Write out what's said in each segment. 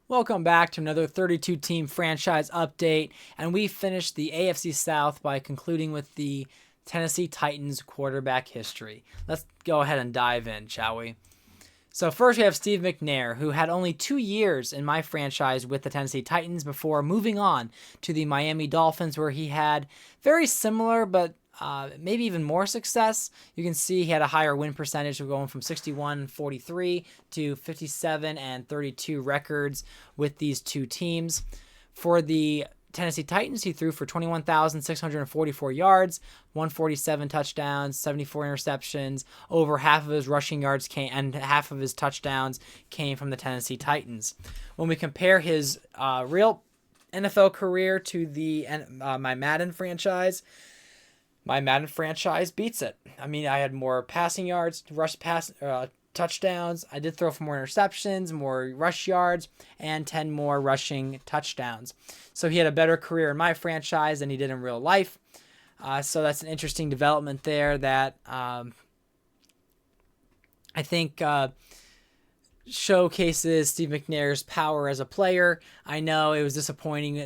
Welcome back to another 32-team franchise update, and we finished the AFC South by concluding with the Tennessee Titans quarterback history. Let's go ahead and dive in, shall we? So first we have Steve McNair, who had only 2 years in my franchise with the Tennessee Titans before moving on to the Miami Dolphins, where he had very similar but maybe even more success. You can see he had a higher win percentage of going from 61-43 to 57-32 records with these two teams. For the Tennessee Titans, he threw for 21,644 yards, 147 touchdowns, 74 interceptions. Over half of his rushing yards came, and half of his touchdowns came from the Tennessee Titans. When we compare his real NFL career to the my Madden franchise beats it. I mean, I had more passing yards, touchdowns. I did throw for more interceptions, more rush yards, and 10 more rushing touchdowns. So he had a better career in my franchise than he did in real life. So that's an interesting development there that I think showcases Steve McNair's power as a player. I know it was disappointing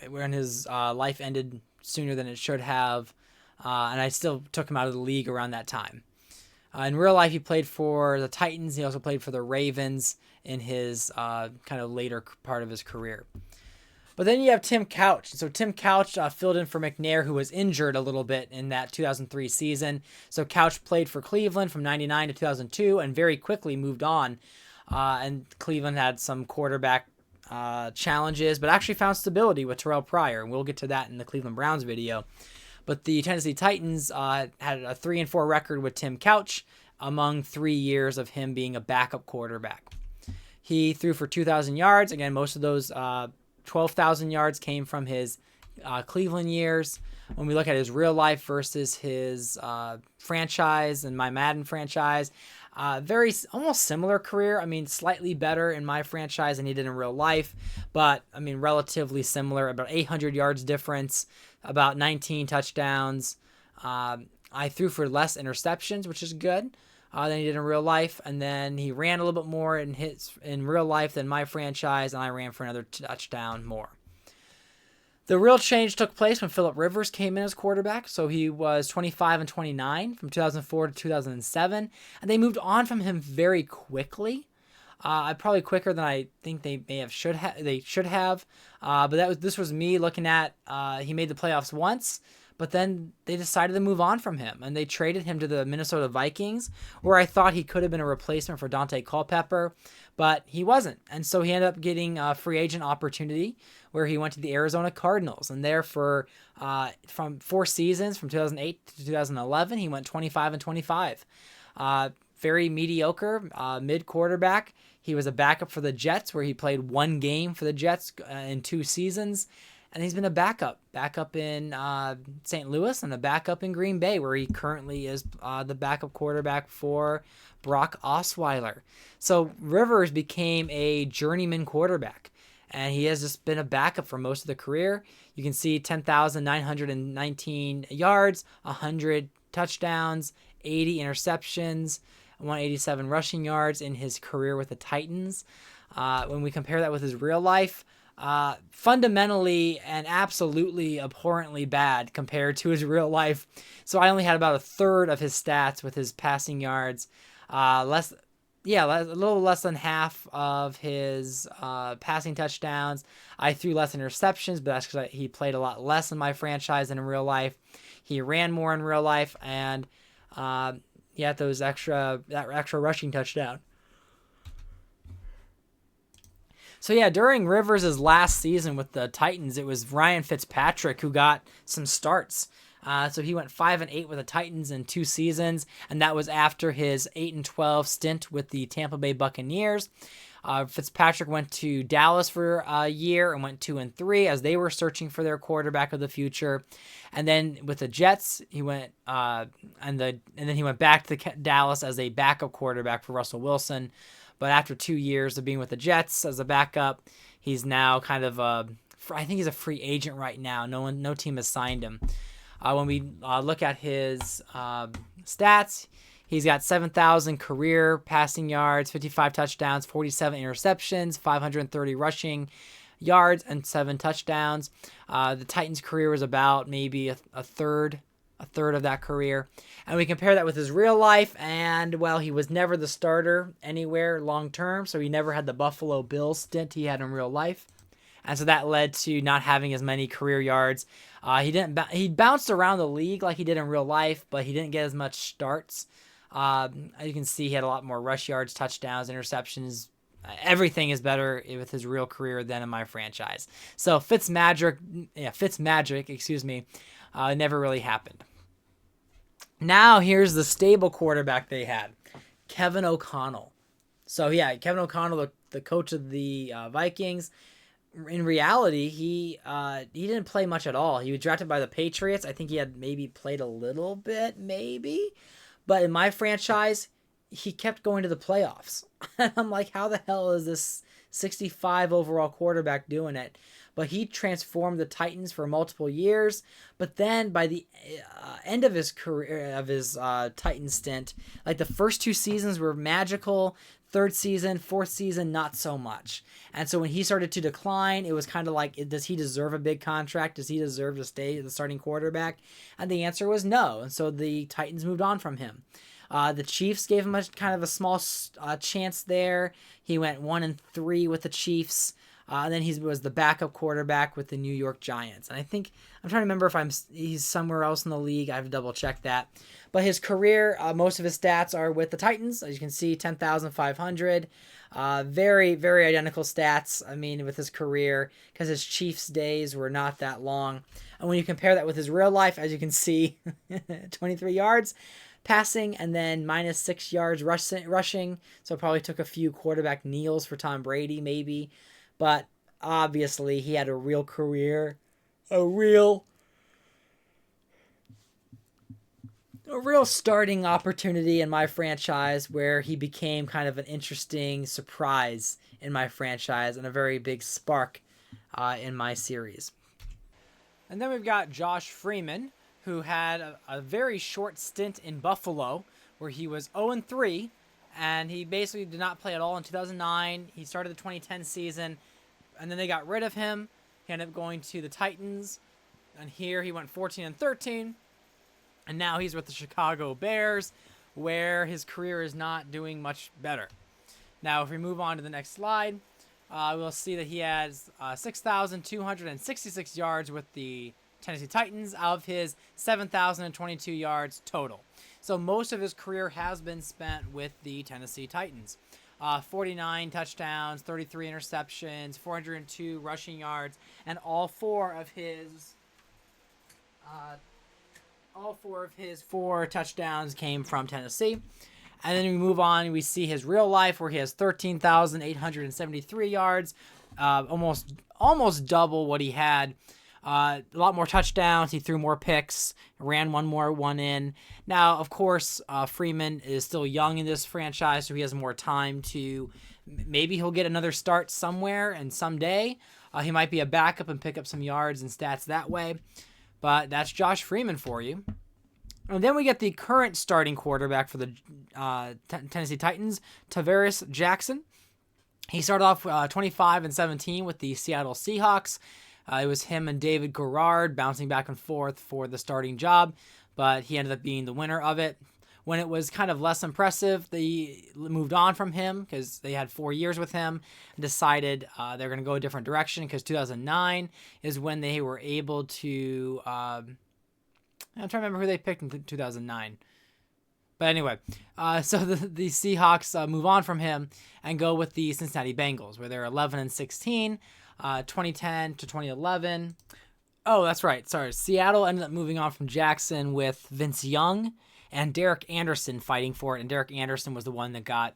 when his life ended sooner than it should have. And I still took him out of the league around that time. In real life, he played for the Titans. He also played for the Ravens in his kind of later part of his career. But then you have Tim Couch. So Tim Couch filled in for McNair, who was injured a little bit in that 2003 season. So Couch played for Cleveland from 99 to 2002 and very quickly moved on. And Cleveland had some quarterback challenges, but actually found stability with Terrell Pryor. And we'll get to that in the Cleveland Browns video. But the Tennessee Titans had a 3-4 record with Tim Couch among 3 years of him being a backup quarterback. He threw for 2,000 yards. Again, most of those 12,000 yards came from his Cleveland years. When we look at his real life versus his franchise and my Madden franchise, very almost similar career. I mean, slightly better in my franchise than he did in real life, but I mean, relatively similar. About 800 yards difference, about 19 touchdowns. I threw for less interceptions, which is good, than he did in real life, and then he ran a little bit more in real life than my franchise, and I ran for another touchdown more. The real change took place when Phillip Rivers came in as quarterback. So he was 25-29 from 2004 to 2007, and they moved on from him very quickly. Probably quicker than I think they should have. But this was me looking at. He made the playoffs once, but then they decided to move on from him, and they traded him to the Minnesota Vikings, where I thought he could have been a replacement for Dante Culpepper, but he wasn't. And so he ended up getting a free agent opportunity where he went to the Arizona Cardinals. And there from 4 seasons, from 2008 to 2011, he went 25-25. Very mediocre, mid quarterback. He was a backup for the Jets, where he played 1 game for the Jets in 2 seasons. And he's been a backup in St. Louis and a backup in Green Bay, where he currently is the backup quarterback for Brock Osweiler. So Rivers became a journeyman quarterback, and he has just been a backup for most of the career. You can see 10,919 yards, 100 touchdowns, 80 interceptions, 187 rushing yards in his career with the Titans. When we compare that with his real life, fundamentally and absolutely abhorrently bad compared to his real life. So I only had about a third of his stats with his passing yards, a little less than half of his passing touchdowns. I threw less interceptions, but that's because he played a lot less in my franchise than in real life. He ran more in real life, and he had that extra rushing touchdown. So yeah, during Rivers' last season with the Titans, it was Ryan Fitzpatrick who got some starts. So he went 5-8 with the Titans in 2 seasons, and that was after his 8-12 stint with the Tampa Bay Buccaneers. Fitzpatrick went to Dallas for a year and went 2-3 as they were searching for their quarterback of the future. And then with the Jets, he went and then he went back to Dallas as a backup quarterback for Russell Wilson. But after 2 years of being with the Jets as a backup, he's now kind of I think he's a free agent right now. No team has signed him. When we look at his stats, He's got 7,000 career passing yards, 55 touchdowns, 47 interceptions, 530 rushing yards, and 7 touchdowns. The Titans' career was about maybe a third of that career. And we compare that with his real life, and, well, he was never the starter anywhere long term, so he never had the Buffalo Bills stint he had in real life. And so that led to not having as many career yards. He bounced around the league like he did in real life, but he didn't get as much starts. As you can see, he had a lot more rush yards, touchdowns, interceptions. Everything is better with his real career than in my franchise. So Fitzmagic, never really happened. Now here's the stable quarterback they had, Kevin O'Connell. So yeah, Kevin O'Connell, the coach of the Vikings. In reality, he didn't play much at all. He was drafted by the Patriots. I think he had maybe played a little bit, maybe. But in my franchise, he kept going to the playoffs. And I'm like, how the hell is this 65 overall quarterback doing it? But he transformed the Titans for multiple years. But then by the end of his career, of his Titan stint, like the first 2 seasons were magical. 3rd season, 4th season, not so much. And so when he started to decline, it was kind of like, does he deserve a big contract? Does he deserve to stay the starting quarterback? And the answer was no. And so the Titans moved on from him. The Chiefs gave him kind of a small chance there. He went 1-3 with the Chiefs. And then he was the backup quarterback with the New York Giants. And I think, I'm trying to remember if he's somewhere else in the league. I have to double check that. But his career, most of his stats are with the Titans. As you can see, 10,500. Very, very identical stats, I mean, with his career, because his Chiefs days were not that long. And when you compare that with his real life, as you can see, 23 yards passing and then -6 yards rushing. So it probably took a few quarterback kneels for Tom Brady, maybe. But obviously, he had a real career, a real starting opportunity in my franchise where he became kind of an interesting surprise in my franchise and a very big spark in my series. And then we've got Josh Freeman, who had a very short stint in Buffalo where he was 0-3. And he basically did not play at all in 2009. He started the 2010 season, and then they got rid of him. He ended up going to the Titans, and here he went 14-13. And now he's with the Chicago Bears, where his career is not doing much better. Now, if we move on to the next slide, we'll see that he has 6,266 yards with the Tennessee Titans out of his 7,022 yards total. So most of his career has been spent with the Tennessee Titans. 49 touchdowns, 33 interceptions, 402 rushing yards, and all four of his 4 touchdowns came from Tennessee. And then we move on, we see his real life where he has 13,873 yards, almost double what he had. A lot more touchdowns. He threw more picks, ran one in. Now, of course, Freeman is still young in this franchise, so he has more time to, maybe he'll get another start somewhere and someday. He might be a backup and pick up some yards and stats that way. But that's Josh Freeman for you. And then we get the current starting quarterback for the Tennessee Titans, Tavares Jackson. He started off 25-17 with the Seattle Seahawks. It was him and David Garrard bouncing back and forth for the starting job, but he ended up being the winner of it. When it was kind of less impressive, they moved on from him because they had 4 years with him and decided they're going to go a different direction because 2009 is when they were able to... I'm trying to remember who they picked in 2009. But anyway, so the Seahawks move on from him and go with the Cincinnati Bengals, where they're 11-16, 2010 to 2011. Oh, that's right. Sorry. Seattle ended up moving on from Jackson with Vince Young and Derek Anderson fighting for it. And Derek Anderson was the one that got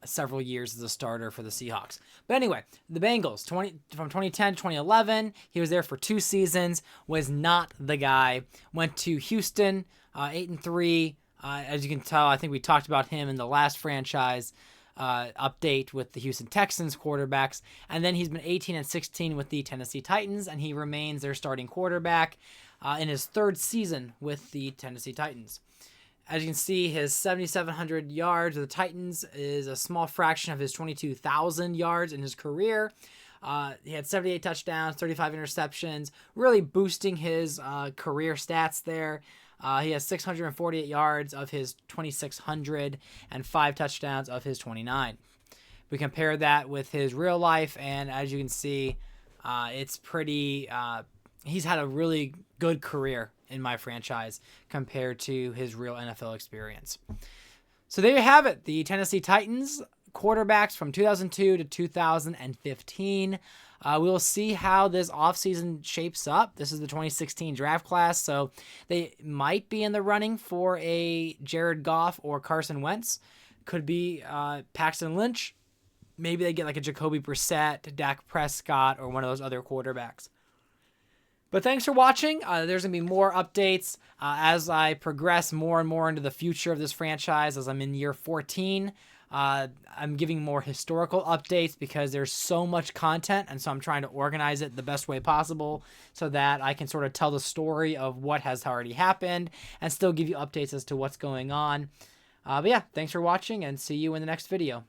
several years as a starter for the Seahawks. But anyway, the Bengals, from 2010 to 2011, he was there for 2 seasons, was not the guy. Went to Houston, 8-3. As you can tell, I think we talked about him in the last franchise update with the Houston Texans quarterbacks. And then he's been 18-16 with the Tennessee Titans, and he remains their starting quarterback in his 3rd season with the Tennessee Titans. As you can see, his 7,700 yards with the Titans is a small fraction of his 22,000 yards in his career. He had 78 touchdowns, 35 interceptions, really boosting his career stats there. He has 648 yards of his 2,600 and 5 touchdowns of his 29. We compare that with his real life, and as you can see, it's pretty... he's had a really good career in my franchise compared to his real NFL experience. So there you have it. The Tennessee Titans quarterbacks from 2002 to 2015. We will see how this offseason shapes up. This is the 2016 draft class, so they might be in the running for a Jared Goff or Carson Wentz. Could be Paxton Lynch. Maybe they get like a Jacoby Brissett, Dak Prescott, or one of those other quarterbacks. But thanks for watching. There's going to be more updates as I progress more and more into the future of this franchise as I'm in year 14. I'm giving more historical updates because there's so much content, and so I'm trying to organize it the best way possible so that I can sort of tell the story of what has already happened and still give you updates as to what's going on. But yeah, thanks for watching, and see you in the next video.